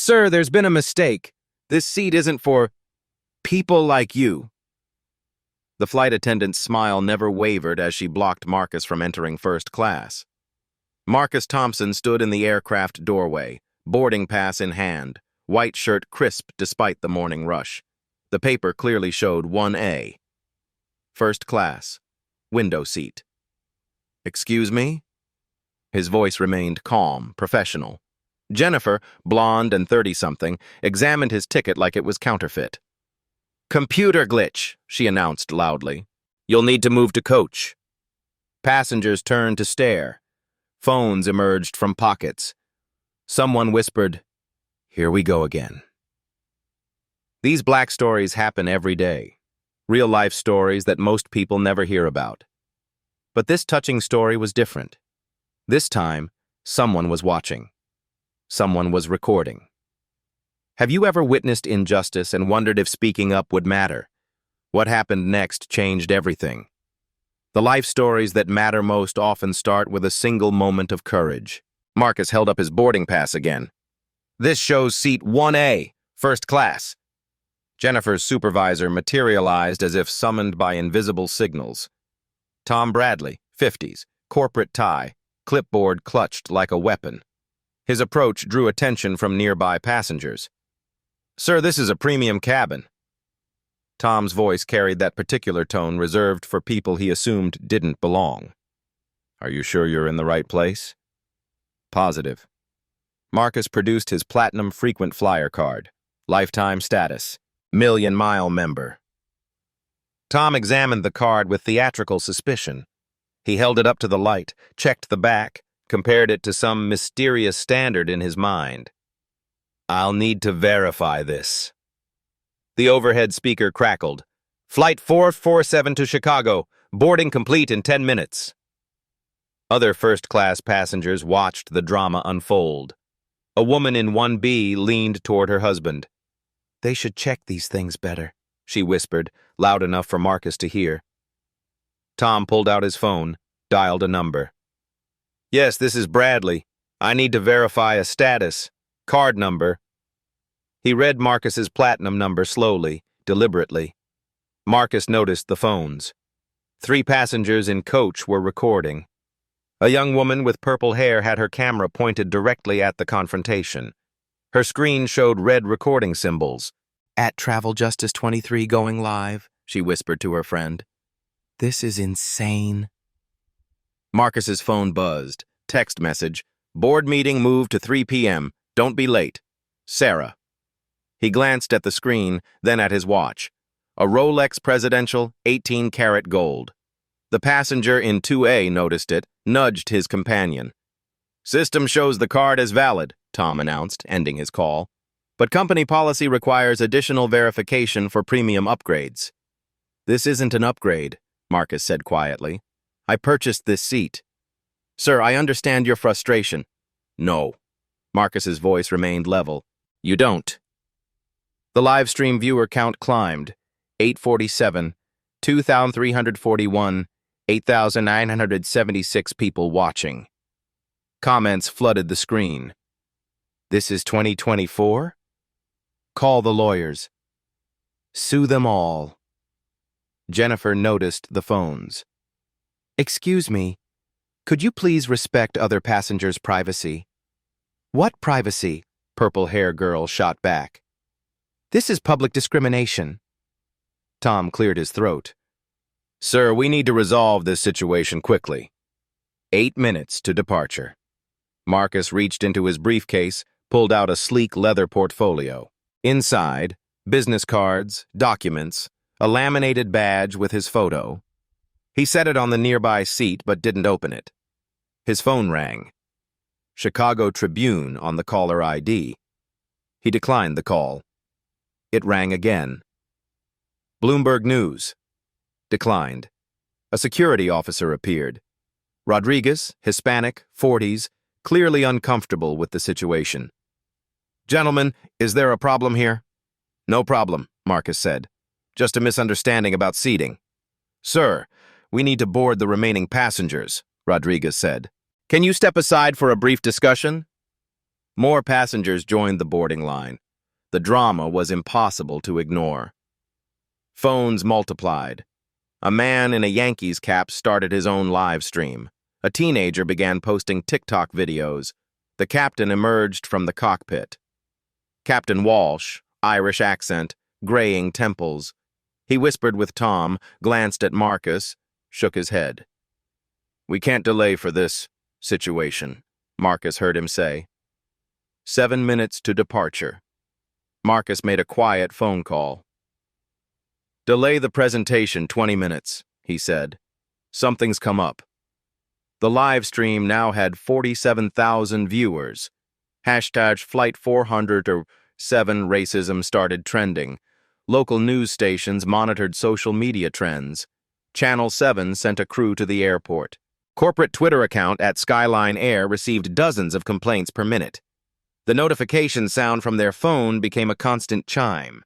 Sir, there's been a mistake. This seat isn't for people like you. The flight attendant's smile never wavered as she blocked Marcus from entering first class. Marcus Thompson stood in the aircraft doorway, boarding pass in hand, white shirt crisp despite the morning rush. The paper clearly showed 1A. First class. Window seat. Excuse me? His voice remained calm, professional. Jennifer, blonde and 30-something, examined his ticket like it was counterfeit. Computer glitch, she announced loudly. You'll need to move to coach. Passengers turned to stare. Phones emerged from pockets. Someone whispered, "Here we go again." These black stories happen every day. Real-life stories that most people never hear about. But this touching story was different. This time, someone was watching. Someone was recording. Have you ever witnessed injustice and wondered if speaking up would matter? What happened next changed everything. The life stories that matter most often start with a single moment of courage. Marcus held up his boarding pass again. This shows seat 1A, first class. Jennifer's supervisor materialized as if summoned by invisible signals. Tom Bradley, 50s, corporate tie, clipboard clutched like a weapon. His approach drew attention from nearby passengers. Sir, this is a premium cabin. Tom's voice carried that particular tone reserved for people he assumed didn't belong. Are you sure you're in the right place? Positive. Marcus produced his platinum frequent flyer card. Lifetime status. Million-mile member. Tom examined the card with theatrical suspicion. He held it up to the light, checked the back, compared it to some mysterious standard in his mind. I'll need to verify this. The overhead speaker crackled. Flight 447 to Chicago. Boarding complete in 10 minutes. Other first-class passengers watched the drama unfold. A woman in 1B leaned toward her husband. They should check these things better, she whispered, loud enough for Marcus to hear. Tom pulled out his phone, dialed a number. Yes, this is Bradley. I need to verify a status. Card number. He read Marcus's platinum number slowly, deliberately. Marcus noticed the phones. 3 passengers in coach were recording. A young woman with purple hair had her camera pointed directly at the confrontation. Her screen showed red recording symbols. At Travel Justice 23 going live, she whispered to her friend. This is insane. Marcus's phone buzzed. Text message. Board meeting moved to 3 p.m. Don't be late. Sarah. He glanced at the screen, then at his watch. A Rolex Presidential, 18-karat gold. The passenger in 2A noticed it, nudged his companion. System shows the card as valid, Tom announced, ending his call. But company policy requires additional verification for premium upgrades. This isn't an upgrade, Marcus said quietly. I purchased this seat. Sir, I understand your frustration. No. Marcus's voice remained level. You don't. The live stream viewer count climbed. 847, 2,341, 8,976 people watching. Comments flooded the screen. This is 2024? Call the lawyers. Sue them all. Jennifer noticed the phones. Excuse me, could you please respect other passengers' privacy? What privacy? Purple-hair girl shot back. This is public discrimination. Tom cleared his throat. Sir, we need to resolve this situation quickly. 8 minutes to departure. Marcus reached into his briefcase, pulled out a sleek leather portfolio. Inside, business cards, documents, a laminated badge with his photo. He set it on the nearby seat but didn't open it. His phone rang. Chicago Tribune on the caller ID. He declined the call. It rang again. Bloomberg News. Declined. A security officer appeared. Rodriguez, Hispanic, 40s, clearly uncomfortable with the situation. Gentlemen, is there a problem here? No problem, Marcus said. Just a misunderstanding about seating. Sir, we need to board the remaining passengers, Rodriguez said. Can you step aside for a brief discussion? More passengers joined the boarding line. The drama was impossible to ignore. Phones multiplied. A man in a Yankees cap started his own live stream. A teenager began posting TikTok videos. The captain emerged from the cockpit. Captain Walsh, Irish accent, graying temples. He whispered with Tom, glanced at Marcus, shook his head. "We can't delay for this situation," Marcus heard him say. 7 minutes to departure. Marcus made a quiet phone call. "Delay the presentation 20 minutes, he said. "Something's come up." The live stream now had 47,000 viewers. Hashtag Flight 407 racism started trending. Local news stations monitored social media trends. Channel 7 sent a crew to the airport. Corporate Twitter account at Skyline Air received dozens of complaints per minute. The notification sound from their phone became a constant chime.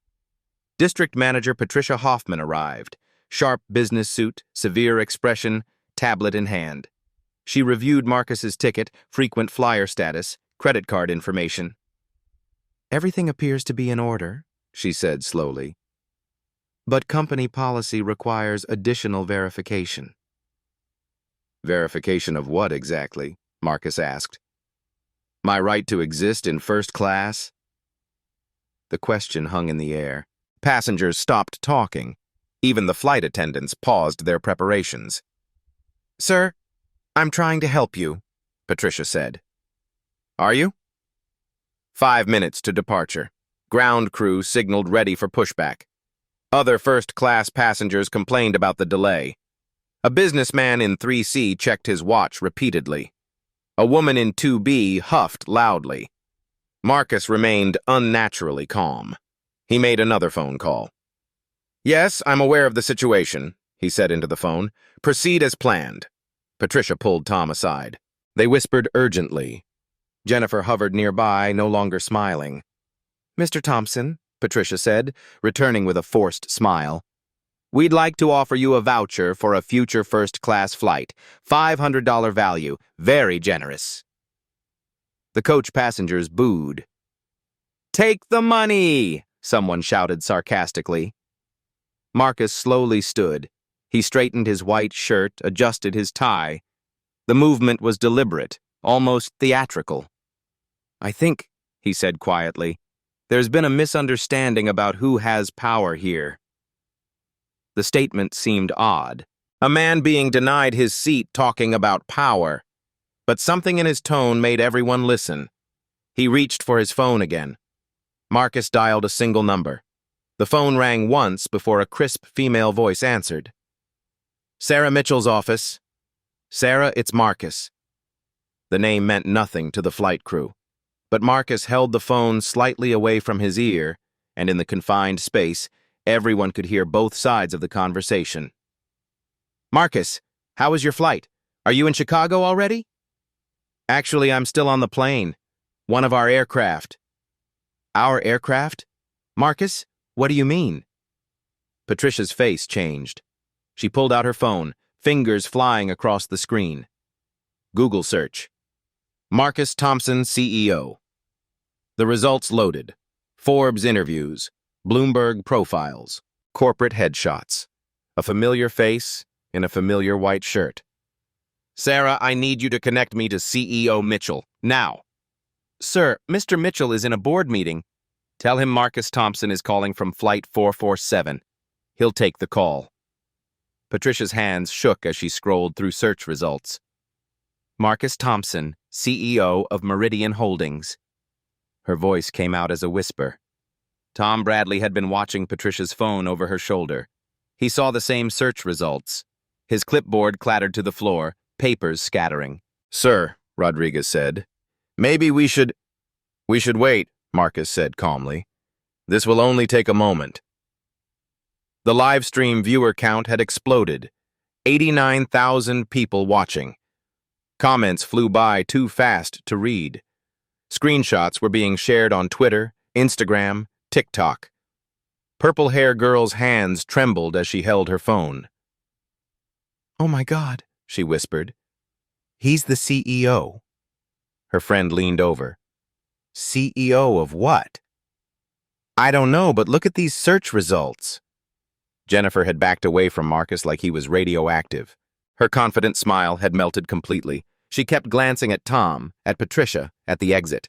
District Manager Patricia Hoffman arrived, sharp business suit, severe expression, tablet in hand. She reviewed Marcus's ticket, frequent flyer status, credit card information. "Everything appears to be in order," she said slowly. "But company policy requires additional verification." "Verification of what exactly?" Marcus asked. "My right to exist in first class?" The question hung in the air. Passengers stopped talking. Even the flight attendants paused their preparations. "Sir, I'm trying to help you," Patricia said. "Are you?" 5 minutes to departure. Ground crew signaled ready for pushback. Other first-class passengers complained about the delay. A businessman in 3C checked his watch repeatedly. A woman in 2B huffed loudly. Marcus remained unnaturally calm. He made another phone call. "Yes, I'm aware of the situation," he said into the phone. "Proceed as planned." Patricia pulled Tom aside. They whispered urgently. Jennifer hovered nearby, no longer smiling. "Mr. Thompson," Patricia said, returning with a forced smile, "we'd like to offer you a voucher for a future first-class flight. $500 value. Very generous." The coach passengers booed. "Take the money!" someone shouted sarcastically. Marcus slowly stood. He straightened his white shirt, adjusted his tie. The movement was deliberate, almost theatrical. "I think," he said quietly, "there's been a misunderstanding about who has power here." The statement seemed odd. A man being denied his seat talking about power. But something in his tone made everyone listen. He reached for his phone again. Marcus dialed a single number. The phone rang once before a crisp female voice answered. "Sarah Mitchell's office." "Sarah, it's Marcus." The name meant nothing to the flight crew, but Marcus held the phone slightly away from his ear, and in the confined space, everyone could hear both sides of the conversation. "Marcus, how was your flight? Are you in Chicago already?" "Actually, I'm still on the plane. One of our aircraft." "Our aircraft? Marcus, what do you mean?" Patricia's face changed. She pulled out her phone, fingers flying across the screen. Google search. Marcus Thompson, CEO. The results loaded. Forbes interviews, Bloomberg profiles, corporate headshots. A familiar face in a familiar white shirt. "Sarah, I need you to connect me to CEO Mitchell, now." "Sir, Mr. Mitchell is in a board meeting." "Tell him Marcus Thompson is calling from Flight 447. He'll take the call." Patricia's hands shook as she scrolled through search results. Marcus Thompson, CEO of Meridian Holdings. Her voice came out as a whisper. Tom Bradley had been watching Patricia's phone over her shoulder. He saw the same search results. His clipboard clattered to the floor, papers scattering. "Sir," Rodriguez said, "maybe we should wait," Marcus said calmly. "This will only take a moment." The live stream viewer count had exploded. 89,000 people watching. Comments flew by too fast to read. Screenshots were being shared on Twitter, Instagram, TikTok. Purple hair girl's hands trembled as she held her phone. "Oh my God," she whispered. "He's the CEO." Her friend leaned over. CEO of what? I don't know, but look at these search results. Jennifer had backed away from Marcus like he was radioactive. Her confident smile had melted completely. She kept glancing at Tom, at Patricia, at the exit.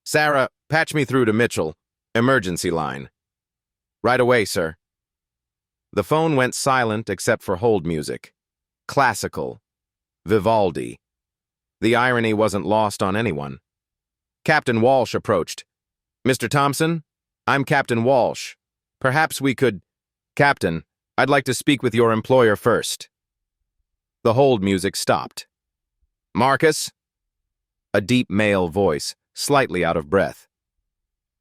Sarah, patch me through to Mitchell. Emergency line. Right away, sir. The phone went silent except for hold music. Classical. Vivaldi. The irony wasn't lost on anyone. Captain Walsh approached. Mr. Thompson, I'm Captain Walsh. Perhaps we could... Captain, I'd like to speak with your employer first. The hold music stopped. Marcus? A deep male voice, slightly out of breath.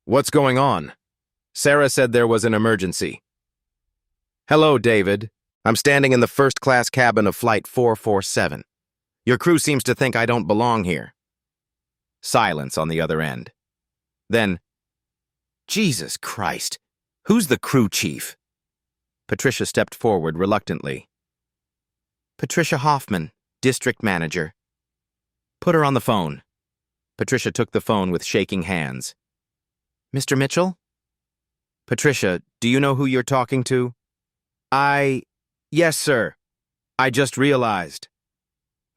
What's going on? Sarah said there was an emergency. Hello, David. I'm standing in the first-class cabin of Flight 447. Your crew seems to think I don't belong here. Silence on the other end. Then, Jesus Christ, who's the crew chief? Patricia stepped forward reluctantly. Patricia Hoffman, district manager. Put her on the phone. Patricia took the phone with shaking hands. Mr. Mitchell? Patricia, do you know who you're talking to? Yes, sir. I just realized.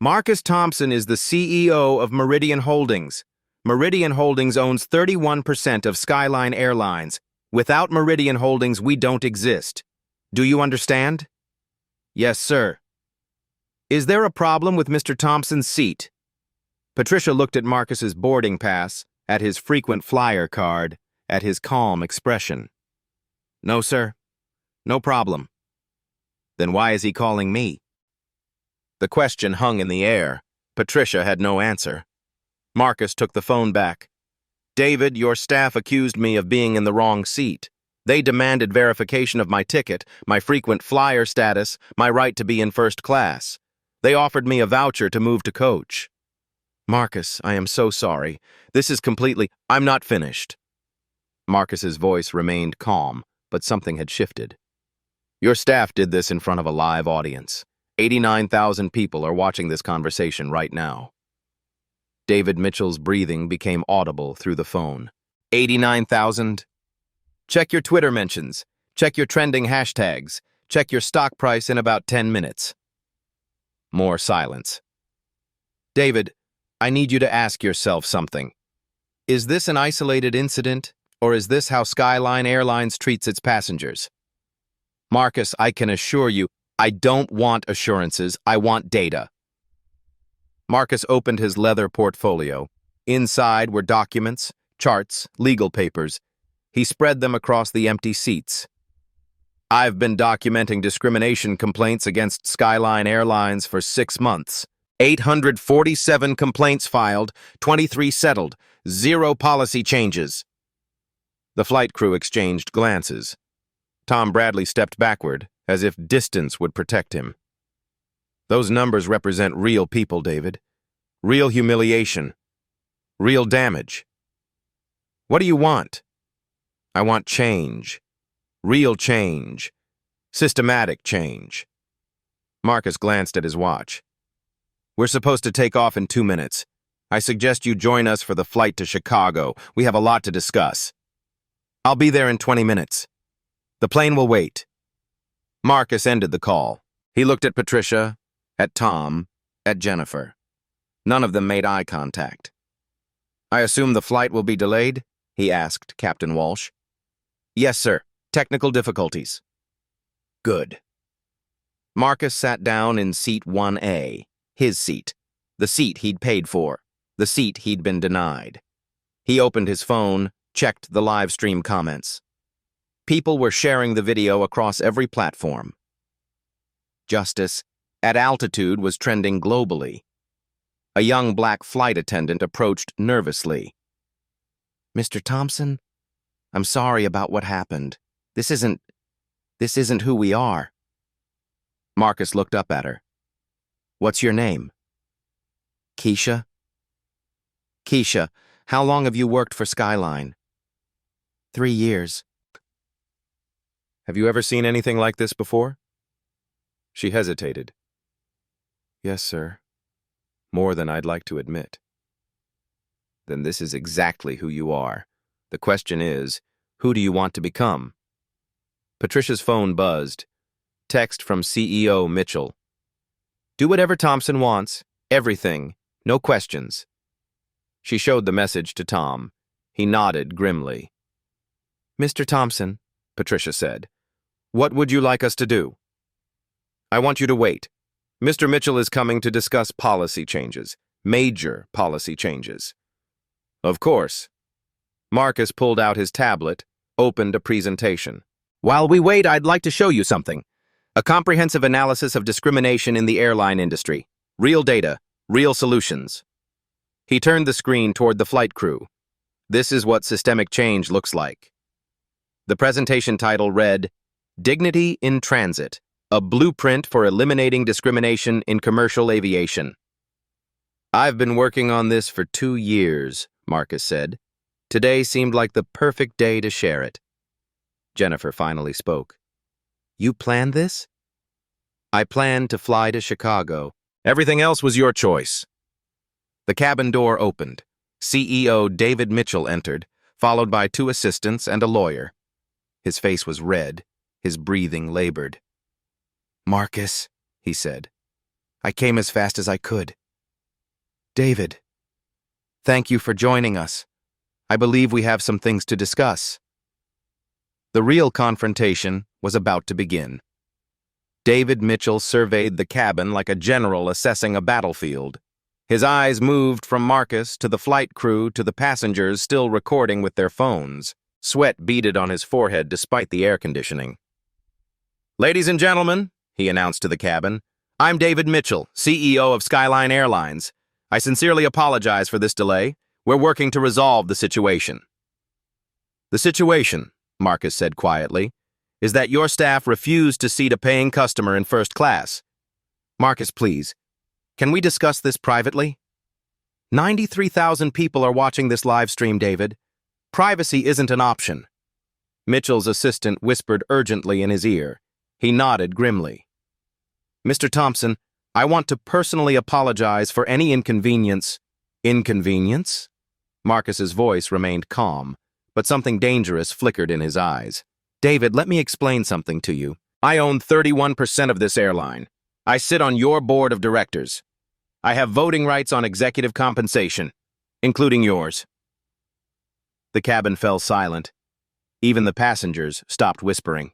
Marcus Thompson is the CEO of Meridian Holdings. Meridian Holdings owns 31% of Skyline Airlines. Without Meridian Holdings, we don't exist. Do you understand? Yes, sir. Is there a problem with Mr. Thompson's seat? Patricia looked at Marcus's boarding pass, at his frequent flyer card, at his calm expression. No, sir. No problem. Then why is he calling me? The question hung in the air. Patricia had no answer. Marcus took the phone back. David, your staff accused me of being in the wrong seat. They demanded verification of my ticket, my frequent flyer status, my right to be in first class. They offered me a voucher to move to coach. Marcus, I am so sorry. This is completely... I'm not finished. Marcus's voice remained calm, but something had shifted. Your staff did this in front of a live audience. 89,000 people are watching this conversation right now. David Mitchell's breathing became audible through the phone. 89,000? Check your Twitter mentions. Check your trending hashtags. Check your stock price in about 10 minutes. More silence. David, I need you to ask yourself something. Is this an isolated incident, or is this how Skyline Airlines treats its passengers? Marcus, I can assure you, I don't want assurances, I want data. Marcus opened his leather portfolio. Inside were documents, charts, legal papers. He spread them across the empty seats. I've been documenting discrimination complaints against Skyline Airlines for 6 months. 847 complaints filed, 23 settled, 0 policy changes. The flight crew exchanged glances. Tom Bradley stepped backward, as if distance would protect him. Those numbers represent real people, David. Real humiliation. Real damage. What do you want? I want change. Real change. Systematic change. Marcus glanced at his watch. We're supposed to take off in 2 minutes. I suggest you join us for the flight to Chicago. We have a lot to discuss. I'll be there in 20 minutes. The plane will wait. Marcus ended the call. He looked at Patricia, at Tom, at Jennifer. None of them made eye contact. I assume the flight will be delayed? He asked Captain Walsh. Yes, sir. Technical difficulties. Good. Marcus sat down in seat 1A, his seat, the seat he'd paid for, the seat he'd been denied. He opened his phone, checked the live stream comments. People were sharing the video across every platform. Justice at altitude was trending globally. A young black flight attendant approached nervously. Mr. Thompson, I'm sorry about what happened. This isn't who we are. Marcus looked up at her. What's your name? Keisha? Keisha, how long have you worked for Skyline? 3 years. Have you ever seen anything like this before? She hesitated. Yes, sir. More than I'd like to admit. Then this is exactly who you are. The question is, who do you want to become? Patricia's phone buzzed. Text from CEO Mitchell. Do whatever Thompson wants. Everything. No questions. She showed the message to Tom. He nodded grimly. Mr. Thompson, Patricia said, what would you like us to do? I want you to wait. Mr. Mitchell is coming to discuss policy changes. Major policy changes. Of course. Marcus pulled out his tablet, opened a presentation. While we wait, I'd like to show you something. A comprehensive analysis of discrimination in the airline industry. Real data, real solutions. He turned the screen toward the flight crew. This is what systemic change looks like. The presentation title read, Dignity in Transit, a blueprint for eliminating discrimination in commercial aviation. I've been working on this for 2 years, Marcus said. Today seemed like the perfect day to share it. Jennifer finally spoke. You planned this? I planned to fly to Chicago. Everything else was your choice. The cabin door opened. CEO David Mitchell entered, followed by 2 assistants and a lawyer. His face was red, his breathing labored. Marcus, he said, I came as fast as I could. David, thank you for joining us. I believe we have some things to discuss. The real confrontation was about to begin. David Mitchell surveyed the cabin like a general assessing a battlefield. His eyes moved from Marcus to the flight crew to the passengers still recording with their phones. Sweat beaded on his forehead despite the air conditioning. Ladies and gentlemen, he announced to the cabin, I'm David Mitchell, CEO of Skyline Airlines. I sincerely apologize for this delay. We're working to resolve the situation. The situation, Marcus said quietly, is that your staff refused to seat a paying customer in first class. Marcus, please, can we discuss this privately? 93,000 people are watching this live stream, David. Privacy isn't an option. Mitchell's assistant whispered urgently in his ear. He nodded grimly. Mr. Thompson, I want to personally apologize for any inconvenience. Inconvenience? Marcus's voice remained calm, but something dangerous flickered in his eyes. David, let me explain something to you. I own 31% of this airline. I sit on your board of directors. I have voting rights on executive compensation, including yours. The cabin fell silent. Even the passengers stopped whispering.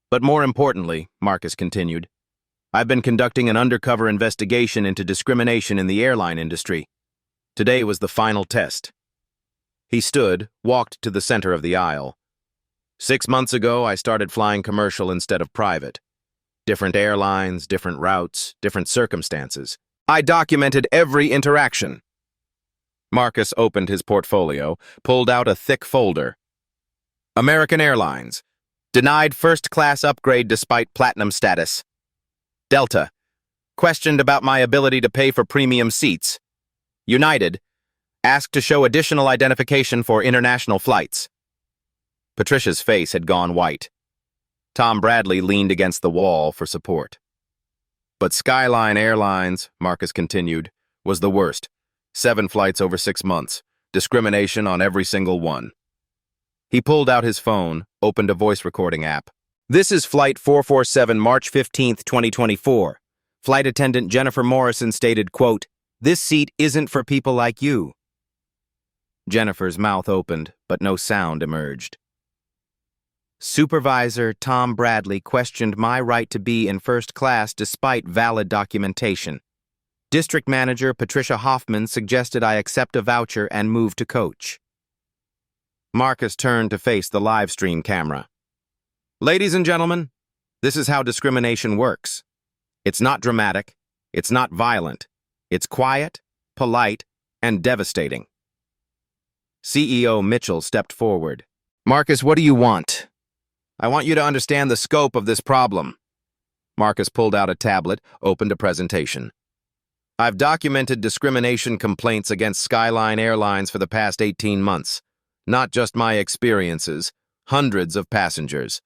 But more importantly, Marcus continued, I've been conducting an undercover investigation into discrimination in the airline industry. Today was the final test. He stood, walked to the center of the aisle. 6 months ago, I started flying commercial instead of private. Different airlines, different routes, different circumstances. I documented every interaction. Marcus opened his portfolio, pulled out a thick folder. American Airlines. Denied first-class upgrade despite platinum status. Delta. Questioned about my ability to pay for premium seats. United. Asked to show additional identification for international flights. Patricia's face had gone white. Tom Bradley leaned against the wall for support. But Skyline Airlines, Marcus continued, was the worst. 7 flights over 6 months. Discrimination on every single one. He pulled out his phone, opened a voice recording app. This is Flight 447, March 15, 2024. Flight attendant Jennifer Morrison stated, quote, This seat isn't for people like you. Jennifer's mouth opened, but no sound emerged. Supervisor Tom Bradley questioned my right to be in first class despite valid documentation. District Manager Patricia Hoffman suggested I accept a voucher and move to coach. Marcus turned to face the live stream camera. Ladies and gentlemen, this is how discrimination works. It's not dramatic, it's not violent, it's quiet, polite, and devastating. CEO Mitchell stepped forward. Marcus, what do you want? I want you to understand the scope of this problem. Marcus pulled out a tablet, opened a presentation. I've documented discrimination complaints against Skyline Airlines for the past 18 months. Not just my experiences, hundreds of passengers.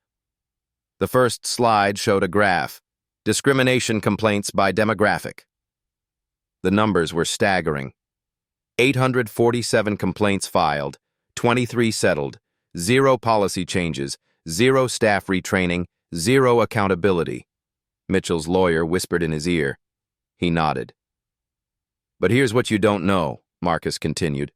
The first slide showed a graph. Discrimination complaints by demographic. The numbers were staggering. 847 complaints filed, 23 settled, 0 policy changes, 0 staff retraining, 0 accountability. Mitchell's lawyer whispered in his ear. He nodded. But here's what you don't know, Marcus continued.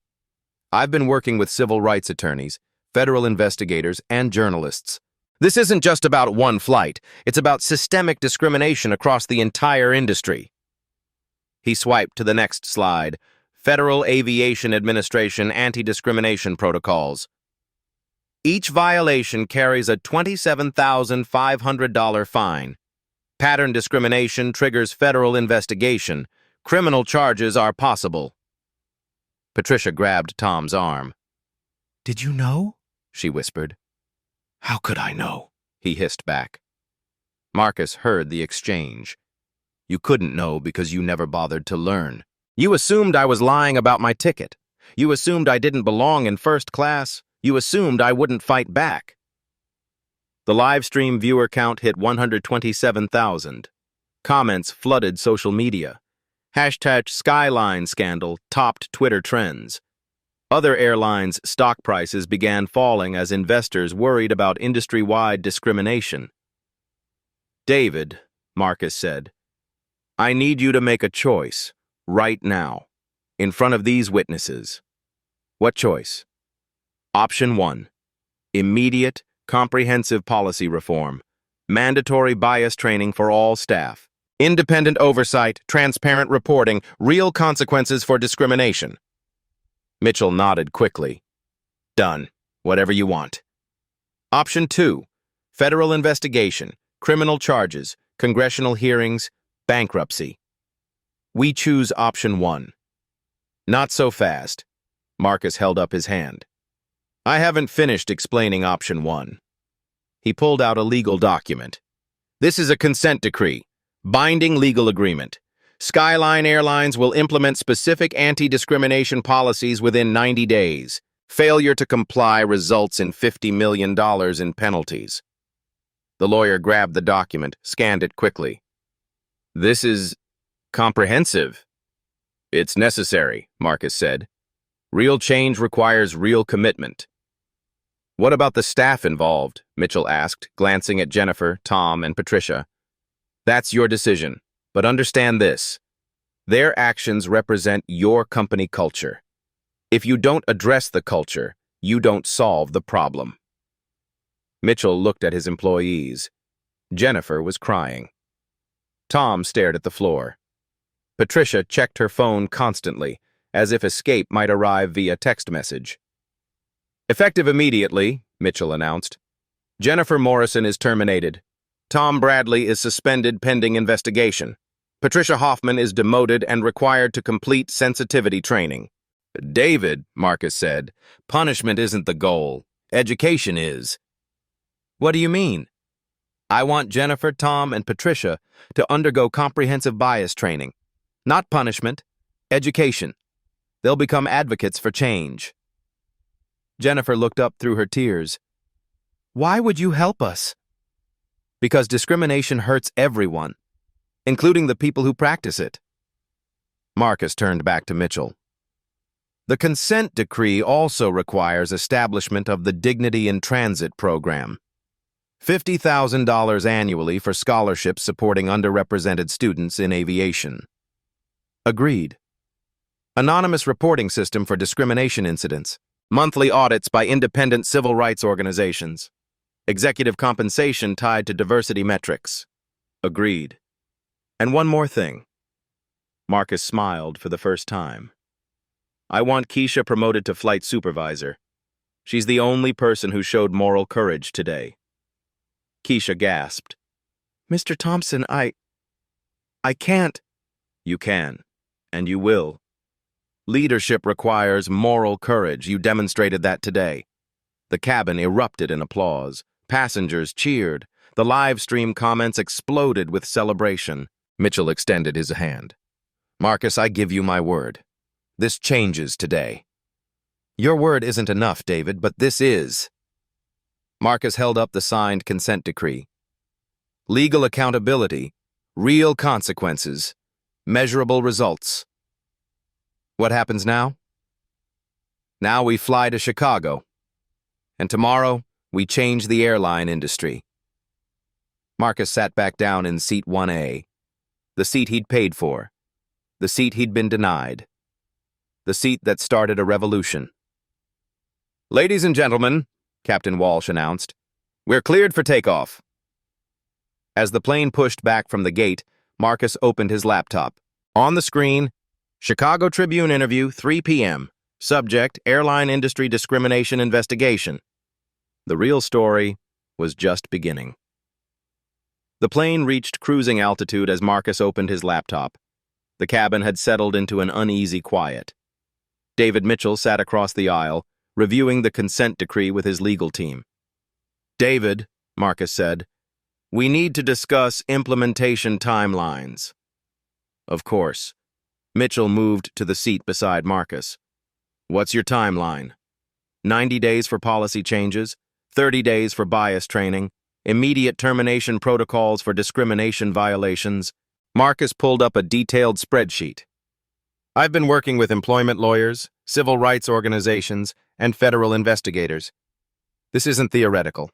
I've been working with civil rights attorneys, federal investigators, and journalists. This isn't just about one flight. It's about systemic discrimination across the entire industry. He swiped to the next slide. Federal Aviation Administration Anti-Discrimination Protocols. Each violation carries a $27,500 fine. Pattern discrimination triggers federal investigation. Criminal charges are possible. Patricia grabbed Tom's arm. Did you know? She whispered. How could I know? He hissed back. Marcus heard the exchange. You couldn't know because you never bothered to learn. You assumed I was lying about my ticket. You assumed I didn't belong in first class. You assumed I wouldn't fight back. The live stream viewer count hit 127,000. Comments flooded social media. Hashtag Skyline scandal topped Twitter trends. Other airlines' stock prices began falling as investors worried about industry-wide discrimination. David, Marcus said, I need you to make a choice, right now, in front of these witnesses. What choice? Option 1. Immediate, comprehensive policy reform. Mandatory bias training for all staff. Independent oversight, transparent reporting, real consequences for discrimination. Mitchell nodded quickly. Done. Whatever you want. Option 2. Federal investigation, criminal charges, congressional hearings, bankruptcy. We choose option 1. Not so fast. Marcus held up his hand. I haven't finished explaining option 1. He pulled out a legal document. This is a consent decree, binding legal agreement. Skyline Airlines will implement specific anti-discrimination policies within 90 days. Failure to comply results in $50 million in penalties. The lawyer grabbed the document, scanned it quickly. This is comprehensive. It's necessary, Marcus said. Real change requires real commitment. What about the staff involved? Mitchell asked, glancing at Jennifer, Tom, and Patricia. That's your decision, but understand this. Their actions represent your company culture. If you don't address the culture, you don't solve the problem. Mitchell looked at his employees. Jennifer was crying. Tom stared at the floor. Patricia checked her phone constantly, as if escape might arrive via text message. Effective immediately, Mitchell announced. Jennifer Morrison is terminated. Tom Bradley is suspended pending investigation. Patricia Hoffman is demoted and required to complete sensitivity training. David, Marcus said, punishment isn't the goal. Education is. What do you mean? I want Jennifer, Tom, and Patricia to undergo comprehensive bias training. Not punishment, education. They'll become advocates for change. Jennifer looked up through her tears. Why would you help us? Because discrimination hurts everyone, including the people who practice it. Marcus turned back to Mitchell. The consent decree also requires establishment of the Dignity in Transit program. $50,000 annually for scholarships supporting underrepresented students in aviation. Agreed. Anonymous reporting system for discrimination incidents. Monthly audits by independent civil rights organizations. Executive compensation tied to diversity metrics. Agreed. And one more thing. Marcus smiled for the first time. I want Keisha promoted to flight supervisor. She's the only person who showed moral courage today. Keisha gasped. Mr. Thompson, I can't. You can, and you will. Leadership requires moral courage. You demonstrated that today. The cabin erupted in applause. Passengers cheered. The live stream comments exploded with celebration. Mitchell extended his hand. Marcus, I give you my word. This changes today. Your word isn't enough, David, but this is. Marcus held up the signed consent decree. Legal accountability, real consequences, measurable results. What happens now? Now we fly to Chicago. And tomorrow, we change the airline industry. Marcus sat back down in seat 1A, the seat he'd paid for, the seat he'd been denied, the seat that started a revolution. "Ladies and gentlemen," Captain Walsh announced, "we're cleared for takeoff." As the plane pushed back from the gate, Marcus opened his laptop. On the screen, Chicago Tribune interview, 3 p.m. Subject, airline industry discrimination investigation. The real story was just beginning. The plane reached cruising altitude as Marcus opened his laptop. The cabin had settled into an uneasy quiet. David Mitchell sat across the aisle, reviewing the consent decree with his legal team. "David," Marcus said, "we need to discuss implementation timelines." Of course. Mitchell moved to the seat beside Marcus. "What's your timeline? 90 days for policy changes, 30 days for bias training, immediate termination protocols for discrimination violations." Marcus pulled up a detailed spreadsheet. "I've been working with employment lawyers, civil rights organizations, and federal investigators. This isn't theoretical.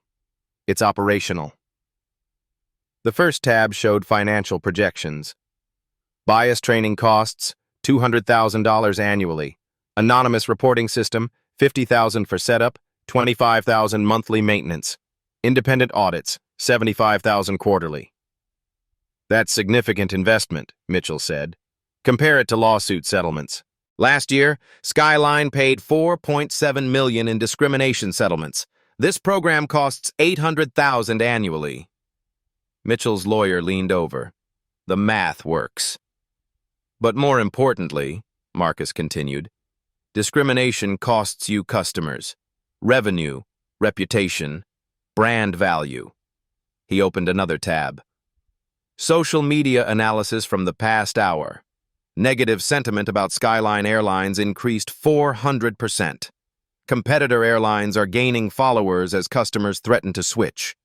It's operational." The first tab showed financial projections. Bias training costs, $200,000 annually. Anonymous reporting system, $50,000 for setup, $25,000 monthly maintenance. Independent audits, $75,000 quarterly. "That's significant investment," Mitchell said. "Compare it to lawsuit settlements. Last year, Skyline paid $4.7 million in discrimination settlements. This program costs $800,000 annually." Mitchell's lawyer leaned over. "The math works." "But more importantly," Marcus continued, "discrimination costs you customers, revenue, reputation, brand value." He opened another tab. Social media analysis from the past hour. Negative sentiment about Skyline Airlines increased 400%. Competitor airlines are gaining followers as customers threaten to switch.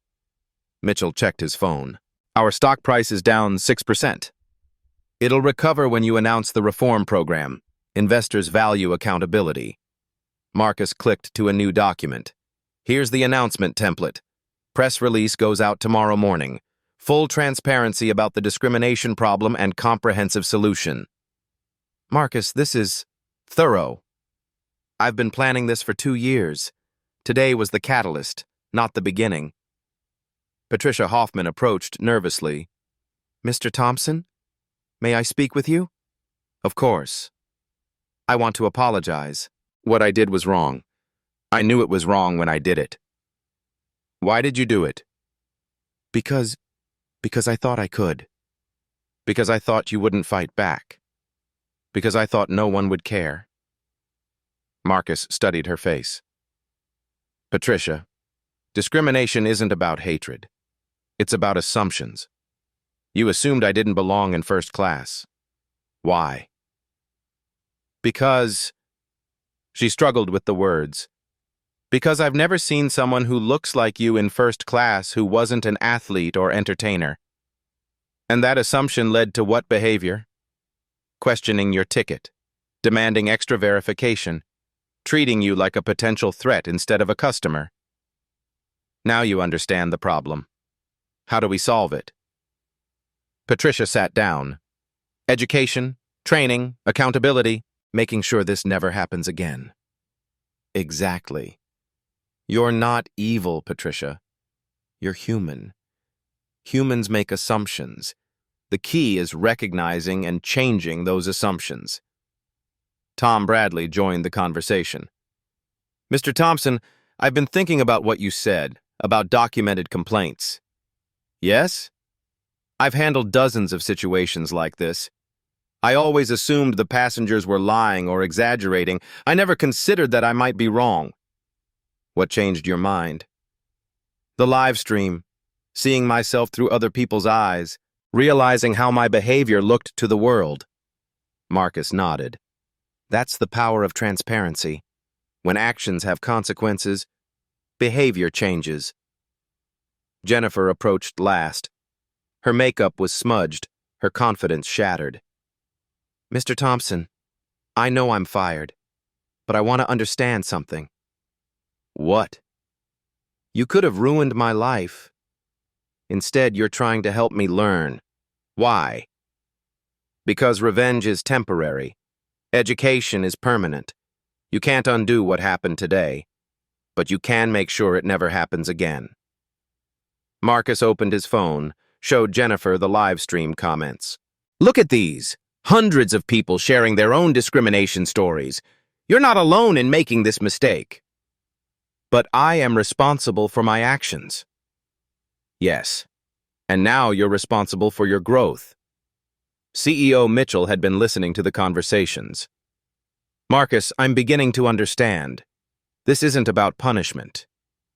Mitchell checked his phone. "Our stock price is down 6%. It'll recover when you announce the reform program. Investors value accountability." Marcus clicked to a new document. "Here's the announcement template. Press release goes out tomorrow morning. Full transparency about the discrimination problem and comprehensive solution." "Marcus, this is thorough. I've been planning this for 2 years. Today was the catalyst, not the beginning." Patricia Hoffman approached nervously. "Mr. Thompson? May I speak with you?" "Of course. I want to apologize. What I did was wrong. I knew it was wrong when I did it." "Why did you do it?" Because I thought I could. Because I thought you wouldn't fight back. Because I thought no one would care." Marcus studied her face. "Patricia, discrimination isn't about hatred. It's about assumptions. You assumed I didn't belong in first class. Why?" "Because..." She struggled with the words. "Because I've never seen someone who looks like you in first class who wasn't an athlete or entertainer." "And that assumption led to what behavior?" "Questioning your ticket, demanding extra verification, treating you like a potential threat instead of a customer." "Now you understand the problem. How do we solve it?" Patricia sat down. "Education, training, accountability, making sure this never happens again." "Exactly. You're not evil, Patricia. You're human. Humans make assumptions. The key is recognizing and changing those assumptions." Tom Bradley joined the conversation. "Mr. Thompson, I've been thinking about what you said, about documented complaints." "Yes? I've handled dozens of situations like this. I always assumed the passengers were lying or exaggerating. I never considered that I might be wrong." "What changed your mind?" "The live stream, seeing myself through other people's eyes, realizing how my behavior looked to the world." Marcus nodded. "That's the power of transparency. When actions have consequences, behavior changes." Jennifer approached last. Her makeup was smudged, her confidence shattered. "Mr. Thompson, I know I'm fired. but I want to understand something. What? You could have ruined my life. Instead, you're trying to help me learn. Why? Because revenge is temporary. Education is permanent. You can't undo what happened today, but you can make sure it never happens again. Marcus opened his phone, showed Jennifer the live stream comments. Look at these. Hundreds of people sharing their own discrimination stories. You're not alone in making this mistake. But I am responsible for my actions. Yes. And now you're responsible for your growth. CEO Mitchell had been listening to the conversations. Marcus, I'm beginning to understand. This isn't about punishment.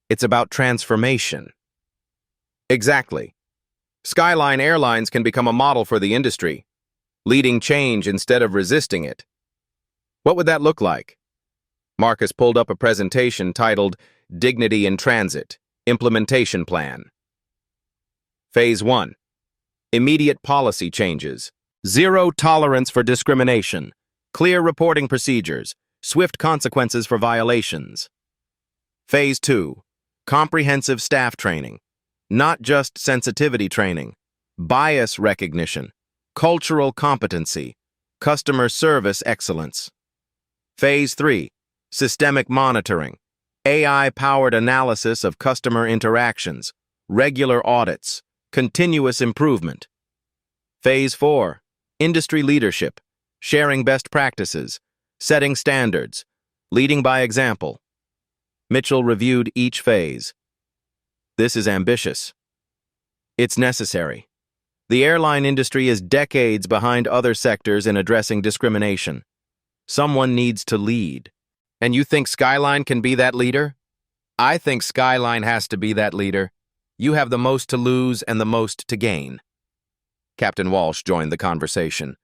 It's about transformation. Exactly. Skyline Airlines can become a model for the industry, leading change instead of resisting it. What would that look like? Marcus pulled up a presentation titled Dignity in Transit, Implementation Plan. Phase 1. Immediate policy changes. Zero tolerance for discrimination. Clear reporting procedures. Swift consequences for violations. Phase 2. Comprehensive staff training. Not just sensitivity training. Bias recognition. Cultural competency. Customer service excellence. Phase 3. Systemic monitoring. AI-powered analysis of customer interactions. Regular audits. Continuous improvement. Phase 4. Industry leadership. Sharing best practices. Setting standards. Leading by example. Mitchell reviewed each phase. This is ambitious. It's necessary. The airline industry is decades behind other sectors in addressing discrimination. Someone needs to lead. And you think Skyline can be that leader? I think Skyline has to be that leader. You have the most to lose and the most to gain. Captain Walsh joined the conversation.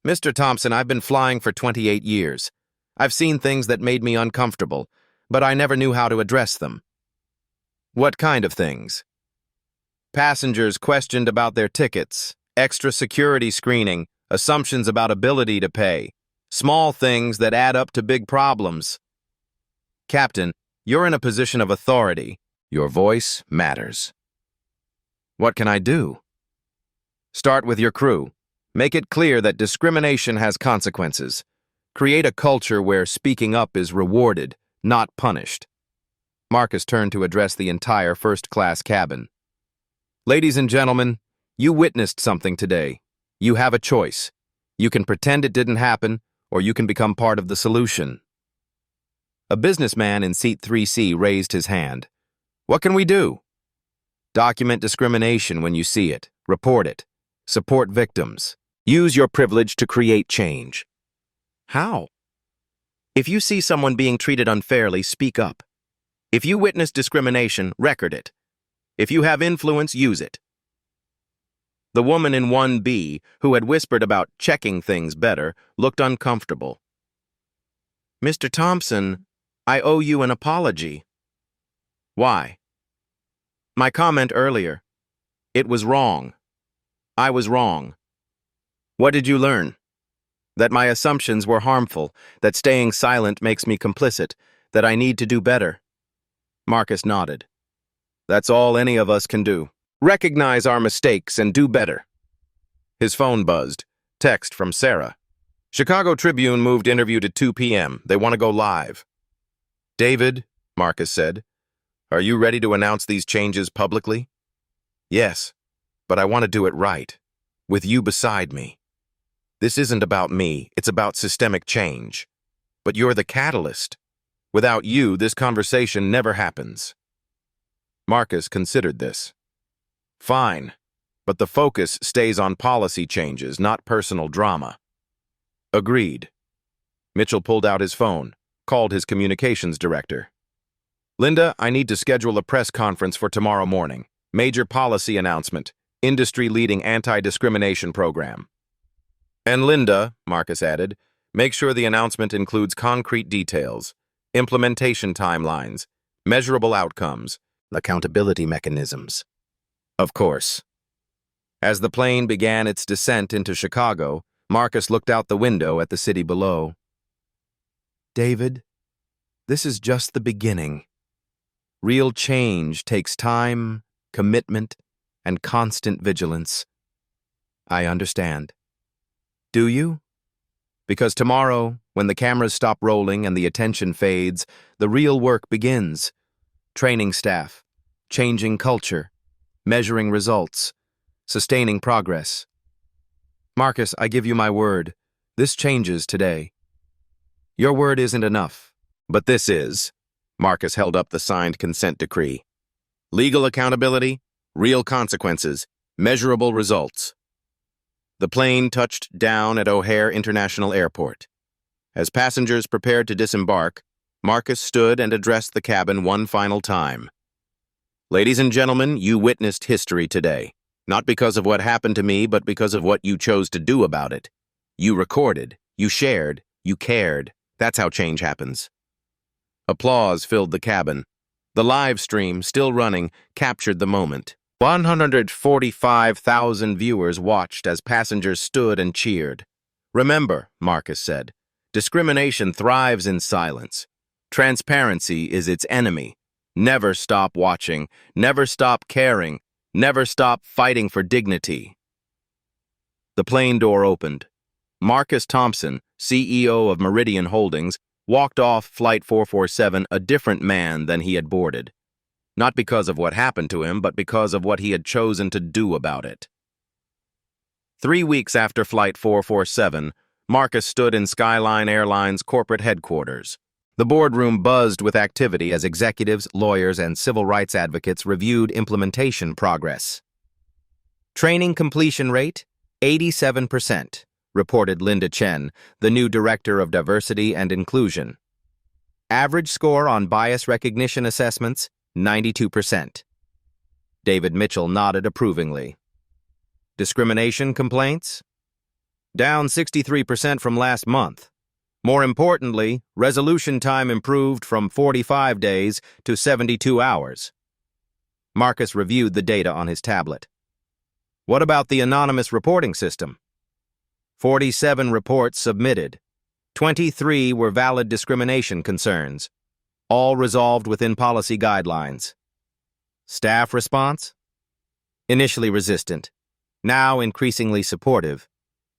Mr. Thompson, I've been flying for 28 years. I've seen things that made me uncomfortable, but I never knew how to address them. What kind of things? Passengers questioned about their tickets, extra security screening, assumptions about ability to pay, small things that add up to big problems. Captain, you're in a position of authority. Your voice matters. What can I do? Start with your crew. Make it clear that discrimination has consequences. Create a culture where speaking up is rewarded, not punished. Marcus turned to address the entire first-class cabin. Ladies and gentlemen, you witnessed something today. You have a choice. You can pretend it didn't happen, or you can become part of the solution. A businessman in seat 3C raised his hand. What can we do? Document discrimination when you see it. Report it. Support victims. Use your privilege to create change. How? If you see someone being treated unfairly, speak up. If you witness discrimination, record it. If you have influence, use it. The woman in 1B, who had whispered about checking things better, looked uncomfortable. Mr. Thompson, I owe you an apology. Why? My comment earlier. It was wrong. I was wrong. What did you learn? That my assumptions were harmful, that staying silent makes me complicit, that I need to do better. Marcus nodded. That's all any of us can do. Recognize our mistakes and do better. His phone buzzed. Text from Sarah. Chicago Tribune moved interview to 2 p.m. They want to go live. David, Marcus said, are you ready to announce these changes publicly? Yes, but I want to do it right, with you beside me. This isn't about me, it's about systemic change. But you're the catalyst. Without you, this conversation never happens. Marcus considered this. Fine, but the focus stays on policy changes, not personal drama. Agreed. Mitchell pulled out his phone, called his communications director. Linda, I need to schedule a press conference for tomorrow morning. Major policy announcement, industry-leading anti-discrimination program. And Linda, Marcus added, make sure the announcement includes concrete details, implementation timelines, measurable outcomes, accountability mechanisms. Of course. As the plane began its descent into Chicago, Marcus looked out the window at the city below. David, this is just the beginning. Real change takes time, commitment, and constant vigilance. I understand. Do you? Because tomorrow, when the cameras stop rolling and the attention fades, the real work begins. Training staff, changing culture, measuring results, sustaining progress. Marcus, I give you my word. This changes today. Your word isn't enough, but this is. Marcus held up the signed consent decree. Legal accountability, real consequences, measurable results. The plane touched down at O'Hare International Airport. As passengers prepared to disembark, Marcus stood and addressed the cabin one final time. Ladies and gentlemen, you witnessed history today. Not because of what happened to me, but because of what you chose to do about it. You recorded, you shared, you cared. That's how change happens. Applause filled the cabin. The live stream, still running, captured the moment. 145,000 viewers watched as passengers stood and cheered. Remember, Marcus said, discrimination thrives in silence. Transparency is its enemy. Never stop watching, never stop caring, never stop fighting for dignity. The plane door opened. Marcus Thompson, CEO of Meridian Holdings, walked off Flight 447 a different man than he had boarded. Not because of what happened to him, but because of what he had chosen to do about it. 3 weeks after Flight 447, Marcus stood in Skyline Airlines corporate headquarters. The boardroom buzzed with activity as executives, lawyers, and civil rights advocates reviewed implementation progress. Training completion rate, 87%. Reported Linda Chen, the new Director of Diversity and Inclusion. Average score on bias recognition assessments, 92%. David Mitchell nodded approvingly. Discrimination complaints? Down 63% from last month. More importantly, resolution time improved from 45 days to 72 hours. Marcus reviewed the data on his tablet. What about the anonymous reporting system? 47 reports submitted. 23 were valid discrimination concerns, all resolved within policy guidelines. Staff response? Initially resistant, now increasingly supportive.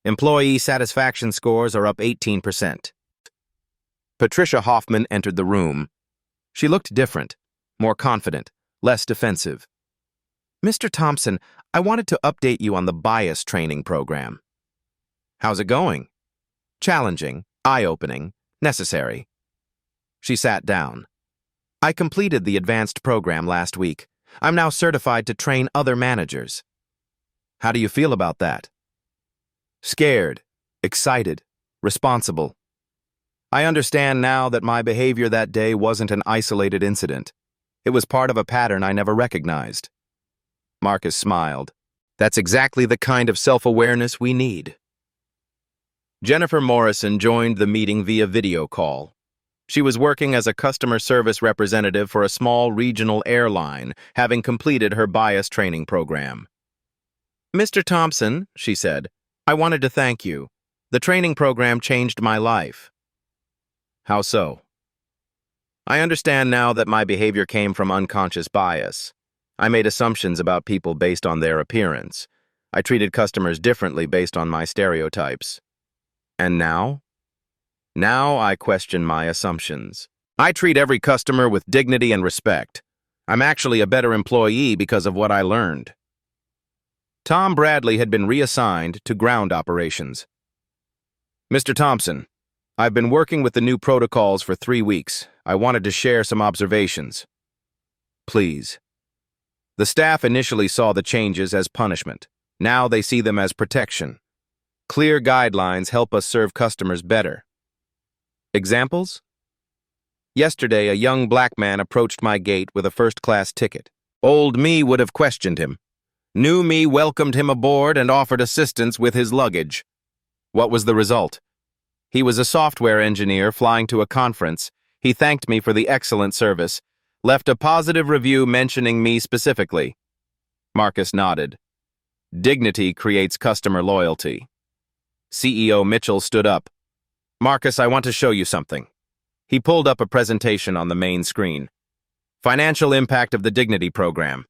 Employee satisfaction scores are up 18%. Patricia Hoffman entered the room. She looked different, more confident, less defensive. Mr. Thompson, I wanted to update you on the bias training program. How's it going? Challenging, eye-opening, necessary. She sat down. I completed the advanced program last week. I'm now certified to train other managers. How do you feel about that? Scared, excited, responsible. I understand now that my behavior that day wasn't an isolated incident. It was part of a pattern I never recognized. Marcus smiled. That's exactly the kind of self-awareness we need. Jennifer Morrison joined the meeting via video call. She was working as a customer service representative for a small regional airline, having completed her bias training program. Mr. Thompson, she said, I wanted to thank you. The training program changed my life. How so? I understand now that my behavior came from unconscious bias. I made assumptions about people based on their appearance. I treated customers differently based on my stereotypes. And now? Now I question my assumptions. I treat every customer with dignity and respect. I'm actually a better employee because of what I learned. Tom Bradley had been reassigned to ground operations. Mr. Thompson, I've been working with the new protocols for 3 weeks. I wanted to share some observations. Please. The staff initially saw the changes as punishment. Now they see them as protection. Clear guidelines help us serve customers better. Examples? Yesterday, a young black man approached my gate with a first-class ticket. Old me would have questioned him. New me welcomed him aboard and offered assistance with his luggage. What was the result? He was a software engineer flying to a conference. He thanked me for the excellent service, left a positive review mentioning me specifically. Marcus nodded. Dignity creates customer loyalty. CEO Mitchell stood up. Marcus, I want to show you something. He pulled up a presentation on the main screen. Financial impact of the Dignity Program.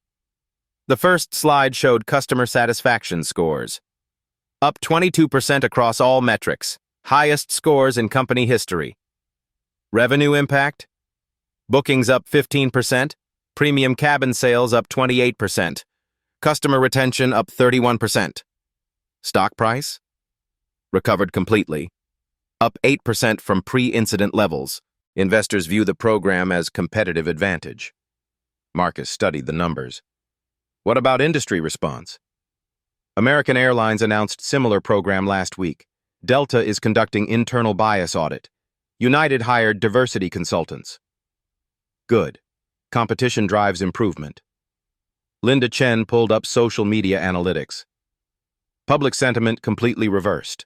The first slide showed customer satisfaction scores. Up 22% across all metrics, highest scores in company history. Revenue impact? Bookings up 15%, premium cabin sales up 28%, customer retention up 31%. Stock price? Recovered completely, up 8% from pre-incident levels. Investors view the program as competitive advantage. Marcus studied the numbers. What about industry response? American Airlines announced similar program last week. Delta is conducting internal bias audit. United hired diversity consultants. Good. Competition drives improvement. Linda Chen pulled up social media analytics. Public sentiment completely reversed.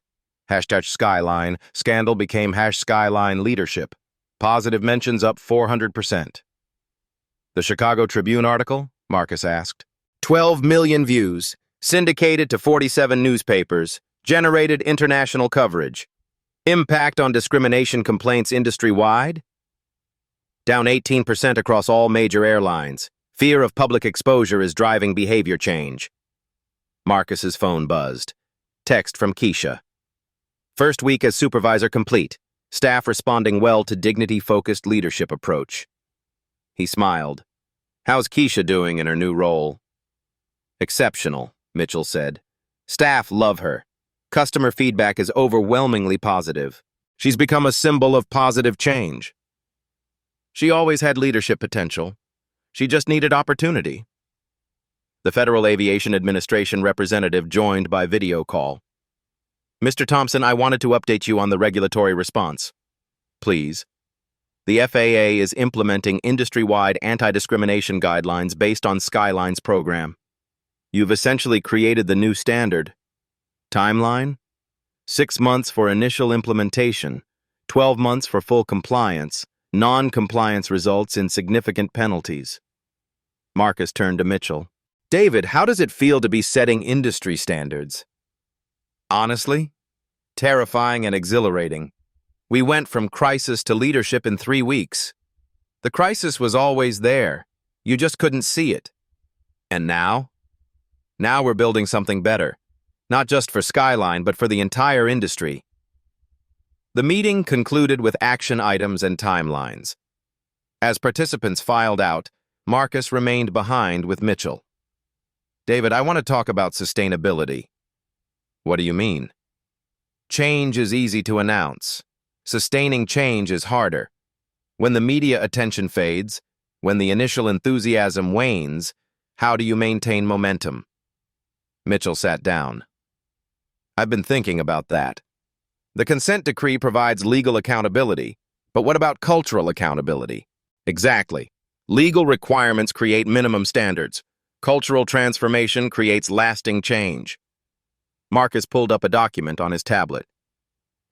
Hashtag Skyline, scandal became #Skyline leadership. Positive mentions up 400%. The Chicago Tribune article? Marcus asked. 12 million views, syndicated to 47 newspapers, generated international coverage. Impact on discrimination complaints industry-wide? Down 18% across all major airlines. Fear of public exposure is driving behavior change. Marcus's phone buzzed. Text from Keisha. First week as supervisor complete. Staff responding well to dignity-focused leadership approach. He smiled. How's Keisha doing in her new role? Exceptional, Mitchell said. Staff love her. Customer feedback is overwhelmingly positive. She's become a symbol of positive change. She always had leadership potential. She just needed opportunity. The Federal Aviation Administration representative joined by video call. Mr. Thompson, I wanted to update you on the regulatory response. Please. The FAA is implementing industry-wide anti-discrimination guidelines based on Skyline's program. You've essentially created the new standard. Timeline? 6 months for initial implementation, 12 months for full compliance. Non-compliance results in significant penalties. Marcus turned to Mitchell. David, how does it feel to be setting industry standards? Honestly, terrifying and exhilarating. We went from crisis to leadership in 3 weeks. The crisis was always there. You just couldn't see it. And now? Now we're building something better. Not just for Skyline, but for the entire industry. The meeting concluded with action items and timelines. As participants filed out, Marcus remained behind with Mitchell. David, I want to talk about sustainability. What do you mean? Change is easy to announce. Sustaining change is harder. When the media attention fades, when the initial enthusiasm wanes, how do you maintain momentum? Mitchell sat down. I've been thinking about that. The consent decree provides legal accountability, but what about cultural accountability? Exactly. Legal requirements create minimum standards. Cultural transformation creates lasting change. Marcus pulled up a document on his tablet.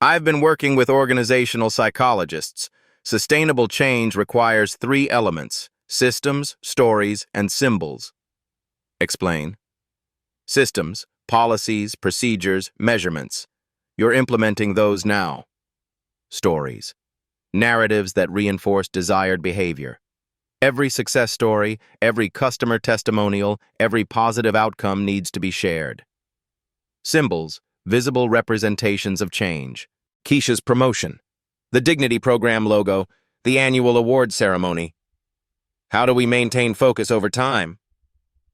I've been working with organizational psychologists. Sustainable change requires 3 elements: systems, stories, and symbols. Explain. Systems, policies, procedures, measurements. You're implementing those now. Stories. Narratives that reinforce desired behavior. Every success story, every customer testimonial, every positive outcome needs to be shared. Symbols. Visible representations of change. Keisha's promotion. The Dignity Program logo. The annual award ceremony. How do we maintain focus over time?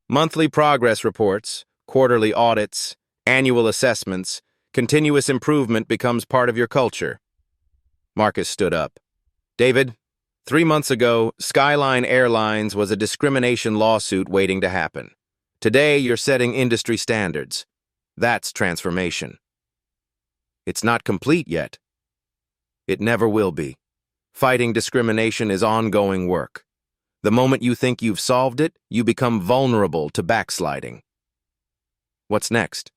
Monthly progress reports, quarterly audits, annual assessments. Continuous improvement becomes part of your culture. Marcus stood up. David, 3 months ago, Skyline Airlines was a discrimination lawsuit waiting to happen. Today, you're setting industry standards. That's transformation. It's not complete yet. It never will be. Fighting discrimination is ongoing work. The moment you think you've solved it, you become vulnerable to backsliding. What's next?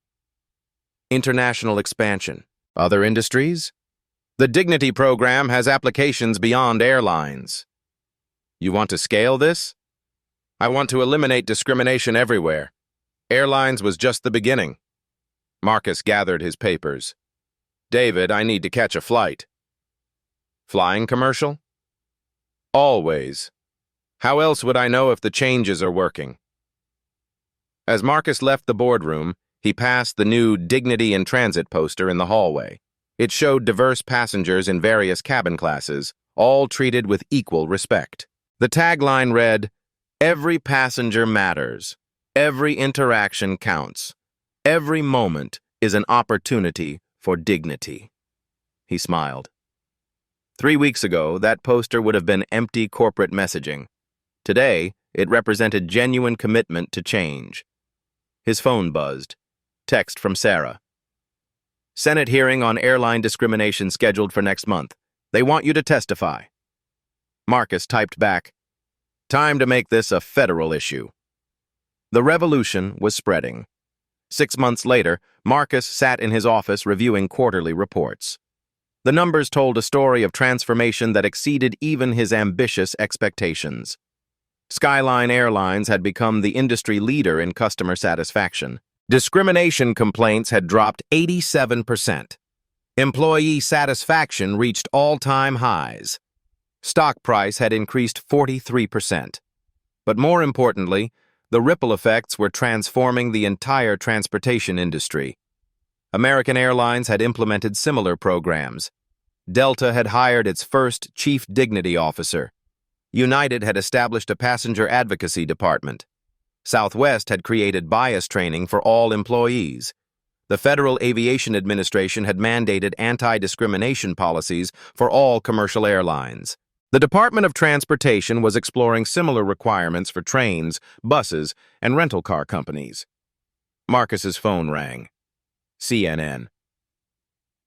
International expansion. Other industries? The Dignity Program has applications beyond airlines. You want to scale this? I want to eliminate discrimination everywhere. Airlines was just the beginning. Marcus gathered his papers. David, I need to catch a flight. Flying commercial? Always. How else would I know if the changes are working? As Marcus left the boardroom, he passed the new Dignity in Transit poster in the hallway. It showed diverse passengers in various cabin classes, all treated with equal respect. The tagline read, "Every passenger matters. Every interaction counts. Every moment is an opportunity for dignity." He smiled. 3 weeks ago, that poster would have been empty corporate messaging. Today, it represented genuine commitment to change. His phone buzzed. Text from Sarah. "Senate hearing on airline discrimination scheduled for next month. They want you to testify." Marcus typed back, "Time to make this a federal issue." The revolution was spreading. 6 months later, Marcus sat in his office reviewing quarterly reports. The numbers told a story of transformation that exceeded even his ambitious expectations. Skyline Airlines had become the industry leader in customer satisfaction. Discrimination complaints had dropped 87%. Employee satisfaction reached all-time highs. Stock price had increased 43%. But more importantly, the ripple effects were transforming the entire transportation industry. American Airlines had implemented similar programs. Delta had hired its first chief dignity officer. United had established a passenger advocacy department. Southwest had created bias training for all employees. The Federal Aviation Administration had mandated anti-discrimination policies for all commercial airlines. The Department of Transportation was exploring similar requirements for trains, buses, and rental car companies. Marcus's phone rang. CNN.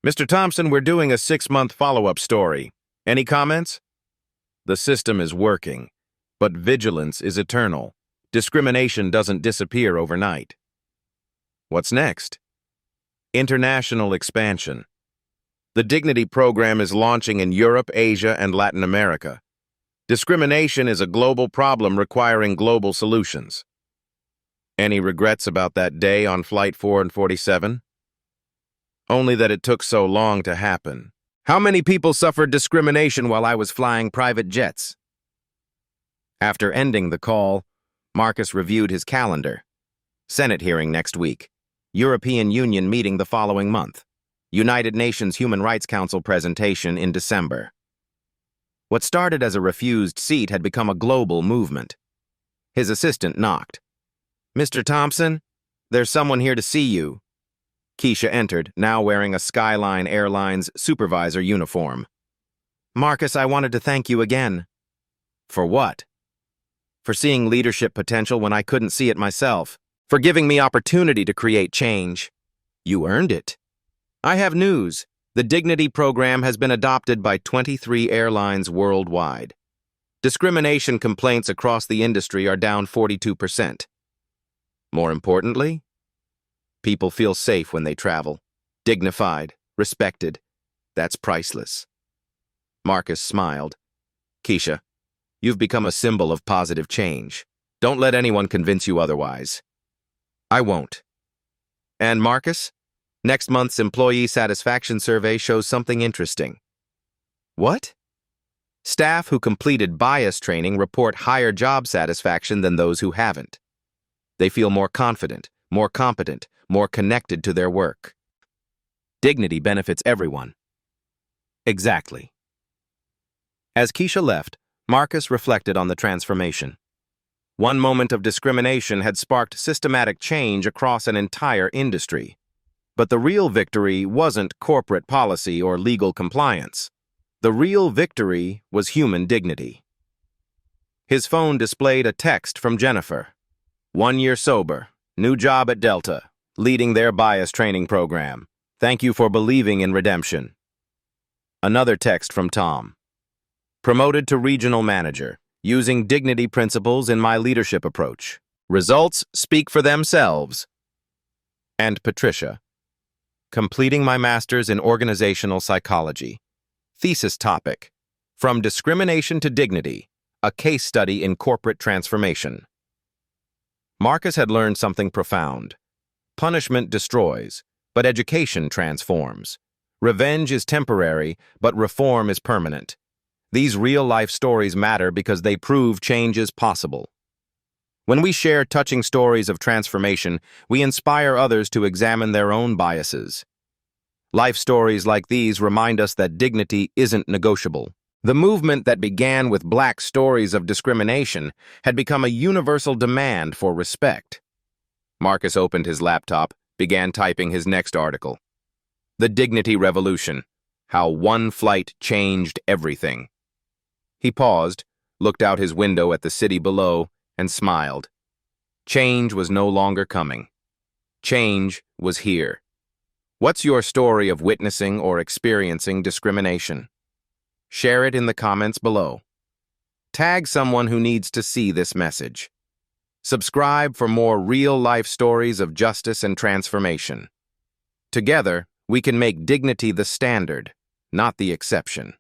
"Mr. Thompson, we're doing a 6-month follow-up story. Any comments?" "The system is working, but vigilance is eternal. Discrimination doesn't disappear overnight." "What's next?" "International expansion. The Dignity program is launching in Europe, Asia, and Latin America. Discrimination is a global problem requiring global solutions." "Any regrets about that day on Flight 4 and 47? "Only that it took so long to happen. How many people suffered discrimination while I was flying private jets?" After ending the call, Marcus reviewed his calendar. Senate hearing next week. European Union meeting the following month. United Nations Human Rights Council presentation in December. What started as a refused seat had become a global movement. His assistant knocked. "Mr. Thompson, there's someone here to see you." Keisha entered, now wearing a Skyline Airlines supervisor uniform. "Marcus, I wanted to thank you again." "For what?" "For seeing leadership potential when I couldn't see it myself. For giving me opportunity to create change." "You earned it." "I have news. The Dignity program has been adopted by 23 airlines worldwide. Discrimination complaints across the industry are down 42%. More importantly, people feel safe when they travel. Dignified, respected. That's priceless." Marcus smiled. "Keisha, you've become a symbol of positive change. Don't let anyone convince you otherwise." "I won't." "And Marcus, next month's employee satisfaction survey shows something interesting." "What?" "Staff who completed bias training report higher job satisfaction than those who haven't. They feel more confident, more competent, more connected to their work. Dignity benefits everyone." "Exactly." As Keisha left, Marcus reflected on the transformation. One moment of discrimination had sparked systematic change across an entire industry. But the real victory wasn't corporate policy or legal compliance. The real victory was human dignity. His phone displayed a text from Jennifer. 1 year sober, new job at Delta, leading their bias training program. Thank you for believing in redemption. Another text from Tom. Promoted to regional manager, using dignity principles in my leadership approach. Results speak for themselves. And Patricia. Completing my master's in organizational psychology. Thesis topic, From Discrimination to Dignity, a case study in corporate transformation. Marcus had learned something profound. Punishment destroys, but education transforms. Revenge is temporary, but reform is permanent. These real-life stories matter because they prove change is possible. When we share touching stories of transformation, we inspire others to examine their own biases. Life stories like these remind us that dignity isn't negotiable. The movement that began with Black stories of discrimination had become a universal demand for respect. Marcus opened his laptop, began typing his next article. The Dignity Revolution: How One Flight Changed Everything. He paused, looked out his window at the city below, and smiled. Change was no longer coming. Change was here. What's your story of witnessing or experiencing discrimination? Share it in the comments below. Tag someone who needs to see this message. Subscribe for more real-life stories of justice and transformation. Together, we can make dignity the standard, not the exception.